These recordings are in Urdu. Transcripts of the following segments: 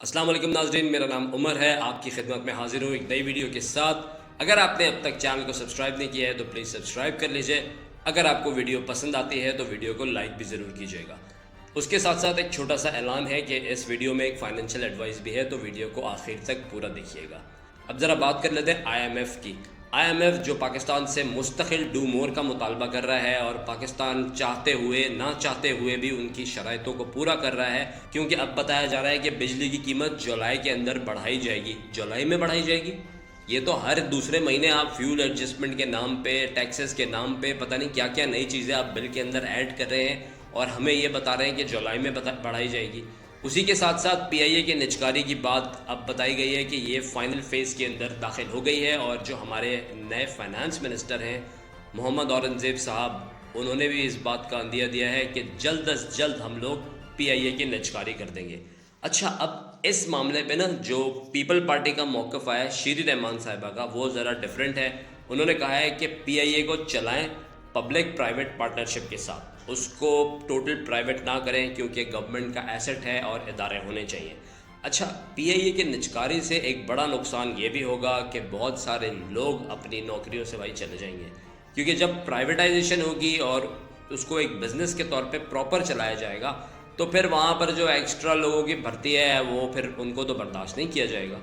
السلام علیکم ناظرین، میرا نام عمر ہے، آپ کی خدمت میں حاضر ہوں ایک نئی ویڈیو کے ساتھ۔ اگر آپ نے اب تک چینل کو سبسکرائب نہیں کیا ہے تو پلیز سبسکرائب کر لیجئے۔ اگر آپ کو ویڈیو پسند آتی ہے تو ویڈیو کو لائک بھی ضرور کیجئے گا۔ اس کے ساتھ ساتھ ایک چھوٹا سا اعلان ہے کہ اس ویڈیو میں ایک فائنینشیل ایڈوائس بھی ہے، تو ویڈیو کو آخر تک پورا دیکھیے گا۔ اب ذرا بات کر لیتے ہیں آئی ایم ایف کی۔ آئی ایم ایف جو پاکستان سے مستقل ڈو مور کا مطالبہ کر رہا ہے، اور پاکستان چاہتے ہوئے نہ چاہتے ہوئے بھی ان کی شرائطوں کو پورا کر رہا ہے، کیونکہ اب بتایا جا رہا ہے کہ بجلی کی قیمت جولائی کے اندر بڑھائی جائے گی۔ جولائی میں بڑھائی جائے گی؟ یہ تو ہر دوسرے مہینے آپ فیول ایڈجسٹمنٹ کے نام پہ، ٹیکسز کے نام پہ پتہ نہیں کیا کیا نئی چیزیں آپ بل کے اندر ایڈ کر رہے ہیں، اور ہمیں یہ بتا رہے ہیں کہ جولائی میں بڑھائی جائے گی۔ اسی کے ساتھ ساتھ پی آئی اے کے نجکاری کی بات اب بتائی گئی ہے کہ یہ فائنل فیز کے اندر داخل ہو گئی ہے، اور جو ہمارے نئے فائنانس منسٹر ہیں محمد اورنگزیب صاحب، انہوں نے بھی اس بات کا عندیہ دیا ہے کہ جلد از جلد ہم لوگ پی آئی اے کی نجکاری کر دیں گے۔ اچھا، اب اس معاملے پہ نا جو پیپل پارٹی کا موقف آیا ہے شیری رحمان صاحبہ کا، وہ ذرا ڈیفرنٹ ہے۔ انہوں نے کہا ہے کہ پی آئی اے کو چلائیں پبلک پرائیویٹ پارٹنرشپ کے ساتھ، اس کو ٹوٹل پرائیویٹ نہ کریں، کیونکہ گورنمنٹ کا ایسٹ ہے اور ادارے ہونے چاہیے۔ اچھا، پی آئی اے کی نجکاری سے ایک بڑا نقصان یہ بھی ہوگا کہ بہت سارے لوگ اپنی نوکریوں سے بھائی چلے جائیں گے، کیونکہ جب پرائیویٹائزیشن ہوگی اور اس کو ایک بزنس کے طور پہ پراپر چلایا جائے گا، تو پھر وہاں پر جو ایکسٹرا لوگوں کی بھرتی ہے وہ پھر ان کو تو برداشت نہیں کیا جائے گا۔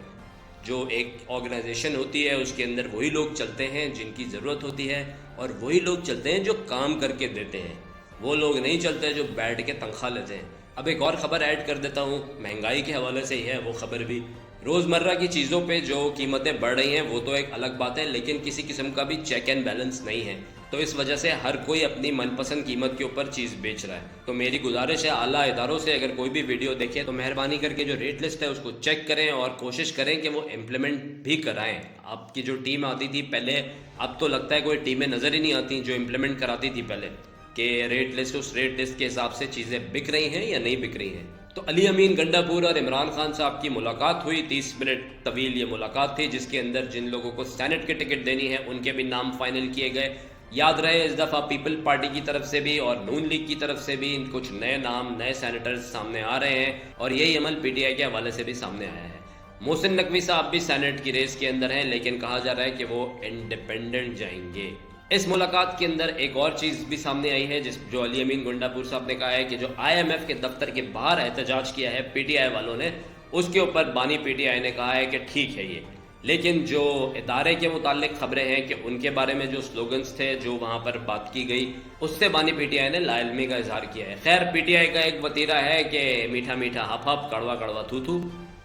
جو ایک آرگنائزیشن ہوتی ہے اس کے اندر وہی لوگ چلتے ہیں جن کی ضرورت ہوتی ہے، اور وہی لوگ چلتے ہیں جو کام کر کے دیتے ہیں، وہ لوگ نہیں چلتے جو بیٹھ کے تنخواہ لیتے ہیں۔ اب ایک اور خبر ایڈ کر دیتا ہوں، مہنگائی کے حوالے سے ہی ہے وہ خبر بھی۔ روزمرہ کی چیزوں پہ جو قیمتیں بڑھ رہی ہیں وہ تو ایک الگ بات ہے، لیکن کسی قسم کا بھی چیک اینڈ بیلنس نہیں ہے، تو اس وجہ سے ہر کوئی اپنی من پسند قیمت کے اوپر چیز بیچ رہا ہے۔ تو میری گزارش ہے اعلیٰ اداروں سے، اگر کوئی بھی ویڈیو دیکھیں تو مہربانی کر کے جو ریٹ لسٹ ہے اس کو چیک کریں، اور کوشش کریں کہ وہ امپلیمنٹ بھی کرائیں۔ آپ کی جو ٹیم آتی تھی پہلے، اب تو لگتا ہے کوئی ٹیمیں نظر ہی نہیں آتی جو امپلیمنٹ کراتی تھی پہلے، کہ ریٹ لسٹ اس ریٹ لسٹ کے حساب سے چیزیں بک رہی ہیں یا نہیں بک رہی ہیں۔ تو علی امین گنڈا پور اور عمران خان صاحب کی ملاقات ہوئی، 30 منٹ طویل یہ ملاقات تھی، جس کے اندر جن لوگوں کو سینٹ کی ٹکٹ دینی ہے ان کے بھی نام فائنل کیے گئے۔ یاد رہے اس دفعہ پیپل پارٹی کی طرف سے بھی اور نون لیگ کی طرف سے بھی کچھ نئے نام، نئے سینیٹرز سامنے آ رہے ہیں، اور یہی عمل پی ٹی آئی کے حوالے سے بھی سامنے آیا ہے۔ محسن نقوی صاحب بھی سینٹ کی ریس کے اندر ہیں، لیکن کہا جا رہا ہے کہ وہ انڈیپینڈنٹ جائیں گے۔ اس ملاقات کے اندر ایک اور چیز بھی سامنے آئی ہے، جو علی امین گنڈا پور صاحب نے کہا ہے کہ جو آئی ایم ایف کے دفتر کے باہر احتجاج کیا ہے پی ٹی آئی والوں نے، اس کے اوپر بانی پی ٹی آئی نے کہا ہے کہ ٹھیک ہے یہ، لیکن جو ادارے کے متعلق خبریں ہیں کہ ان کے بارے میں جو سلوگنز تھے جو وہاں پر بات کی گئی، اس سے بانی پی ٹی آئی نے لا علمی کا اظہار کیا ہے۔ خیر، پی ٹی آئی کا ایک وتیرہ ہے کہ میٹھا میٹھا ہپ ہپ، کڑوا کڑوا تھو تھو،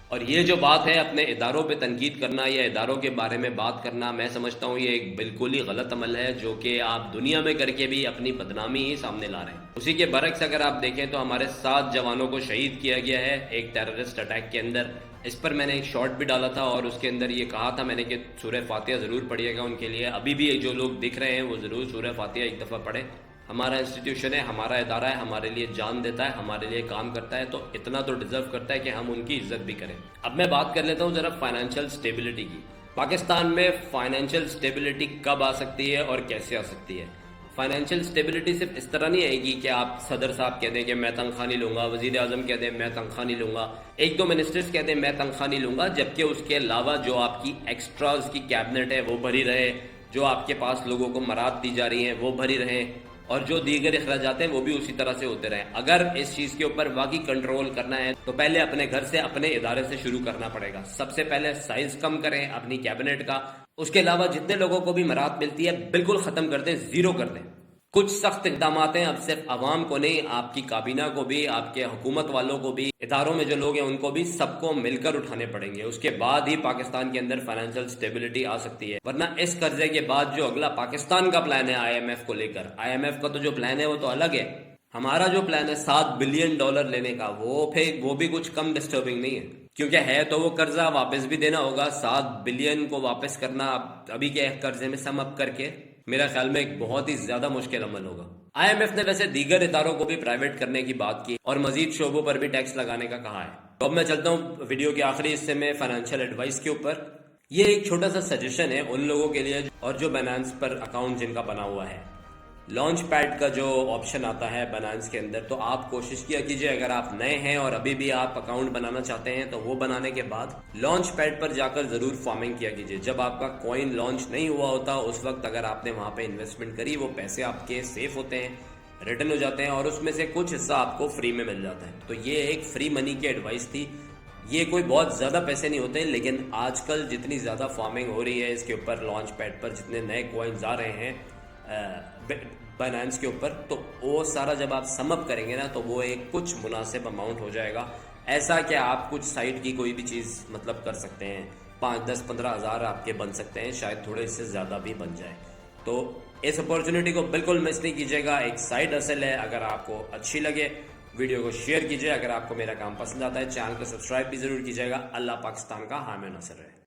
اور یہ جو بات ہے اپنے اداروں پہ تنقید کرنا یا اداروں کے بارے میں بات کرنا، میں سمجھتا ہوں یہ ایک بالکل ہی غلط عمل ہے، جو کہ آپ دنیا میں کر کے بھی اپنی بدنامی ہی سامنے لا رہے ہیں۔ اسی کے برعکس اگر آپ دیکھیں تو ہمارے 7 جوانوں کو شہید کیا گیا ہے ایک ٹیررسٹ اٹیک کے اندر۔ اس پر میں نے ایک شارٹ بھی ڈالا تھا، اور اس کے اندر یہ کہا تھا میں نے کہ سورہ فاتحہ ضرور پڑھیے گا ان کے لیے۔ ابھی بھی جو لوگ دکھ رہے ہیں وہ ضرور سورہ فاتحہ ایک دفعہ پڑھیں۔ ہمارا انسٹیٹیوشن ہے، ہمارا ادارہ ہے، ہمارے لیے جان دیتا ہے، ہمارے لیے کام کرتا ہے، تو اتنا تو ڈیزرو کرتا ہے کہ ہم ان کی عزت بھی کریں۔ اب میں بات کر لیتا ہوں ذرا فائنینشیل سٹیبلٹی کی۔ پاکستان میں فائنینشیل سٹیبلٹی کب آ سکتی ہے اور کیسے آ سکتی ہے؟ فائنینشیل سٹیبلٹی صرف اس طرح نہیں آئے گی کہ آپ صدر صاحب کہہ دیں کہ میں تنخواہ نہیں لوں گا، وزیر اعظم کہہ دیں میں تنخواہ نہیں لوں گا، ایک دو منسٹرز کہہ دیں میں تنخواہ نہیں لوں گا، جبکہ اس کے علاوہ جو آپ کی ایکسٹراز کی کیبنٹ ہے وہ بھری رہے، جو آپ کے پاس لوگوں کو مراد دی جا رہی ہیں وہ بھری رہیں، اور جو دیگر اخراجات ہیں وہ بھی اسی طرح سے ہوتے رہیں۔ اگر اس چیز کے اوپر واقعی کنٹرول کرنا ہے تو پہلے اپنے گھر سے، اپنے ادارے سے شروع کرنا پڑے گا۔ سب سے پہلے سائز کم کریں اپنی کیبنٹ کا، اس کے علاوہ جتنے لوگوں کو بھی مراد ملتی ہے بالکل ختم کر دیں، زیرو کر دیں۔ کچھ سخت اقدامات ہیں، اب صرف عوام کو نہیں، آپ کی کابینہ کو بھی، آپ کے حکومت والوں کو بھی، اداروں میں جو لوگ ہیں ان کو بھی، سب کو مل کر اٹھانے پڑیں گے۔ اس کے بعد ہی پاکستان کے اندر فائنینشیل سٹیبلٹی آ سکتی ہے، ورنہ اس قرضے کے بعد جو اگلا پاکستان کا پلان ہے آئی ایم ایف کو لے کر، آئی ایم ایف کا تو جو پلان ہے وہ تو الگ ہے، ہمارا جو پلان ہے $7 بلین لینے کا، وہ بھی کچھ کم ڈسٹربنگ نہیں ہے، کیونکہ ہے تو وہ قرضہ واپس بھی دینا ہوگا۔ 7 بلین کو واپس کرنا ابھی کے قرضے میں سم اپ کر کے میرا خیال میں ایک بہت ہی زیادہ مشکل عمل ہوگا۔ آئی ایم ایف نے ویسے دیگر اداروں کو بھی پرائیویٹ کرنے کی بات کی اور مزید شعبوں پر بھی ٹیکس لگانے کا کہا ہے۔ تو اب میں چلتا ہوں ویڈیو کے آخری حصے میں فائنینشیل ایڈوائس کے اوپر۔ یہ ایک چھوٹا سا سجیشن ہے ان لوگوں کے لیے اور جو بینانس پر اکاؤنٹ جن کا بنا ہوا ہے۔ لانچ پیڈ کا جو آپشن آتا ہے بائنانس کے اندر، تو آپ کوشش کیا کیجئے اگر آپ نئے ہیں اور ابھی بھی آپ اکاؤنٹ بنانا چاہتے ہیں تو وہ بنانے کے بعد لانچ پیڈ پر جا کر ضرور فارمنگ کیا کیجئے. جب آپ کا کوئن لانچ نہیں ہوا ہوتا اس وقت اگر آپ نے وہاں پہ انویسٹمنٹ کری، وہ پیسے آپ کے سیف ہوتے ہیں، ریٹرن ہو جاتے ہیں، اور اس میں سے کچھ حصہ آپ کو فری میں مل جاتا ہے. تو یہ ایک فری منی کی ایڈوائس تھی. یہ کوئی بہت زیادہ پیسے نہیں ہوتے، لیکن آج کل جتنی زیادہ فارمنگ ہو رہی ہے اس کے اوپر، لانچ پیڈ پر جتنے نئے کوئنز آ رہے ہیں بائنانس کے اوپر، تو وہ سارا جب آپ سم اپ کریں گے نا تو وہ ایک کچھ مناسب اماؤنٹ ہو جائے گا. ایسا کہ آپ کچھ سائٹ کی کوئی بھی چیز مطلب کر سکتے ہیں، 5-10-15 ہزار آپ کے بن سکتے ہیں، شاید تھوڑے اس سے زیادہ بھی بن جائے. تو اس اپورچونٹی کو بالکل مس نہیں کیجیے گا. ایک سائڈ ہسل ہے. اگر آپ کو اچھی لگے ویڈیو کو شیئر کیجیے. اگر آپ کو میرا کام پسند آتا ہے چینل کو سبسکرائب بھی ضرور کیجیے گا. اللہ پاکستان کا حامی و ناصر رہے.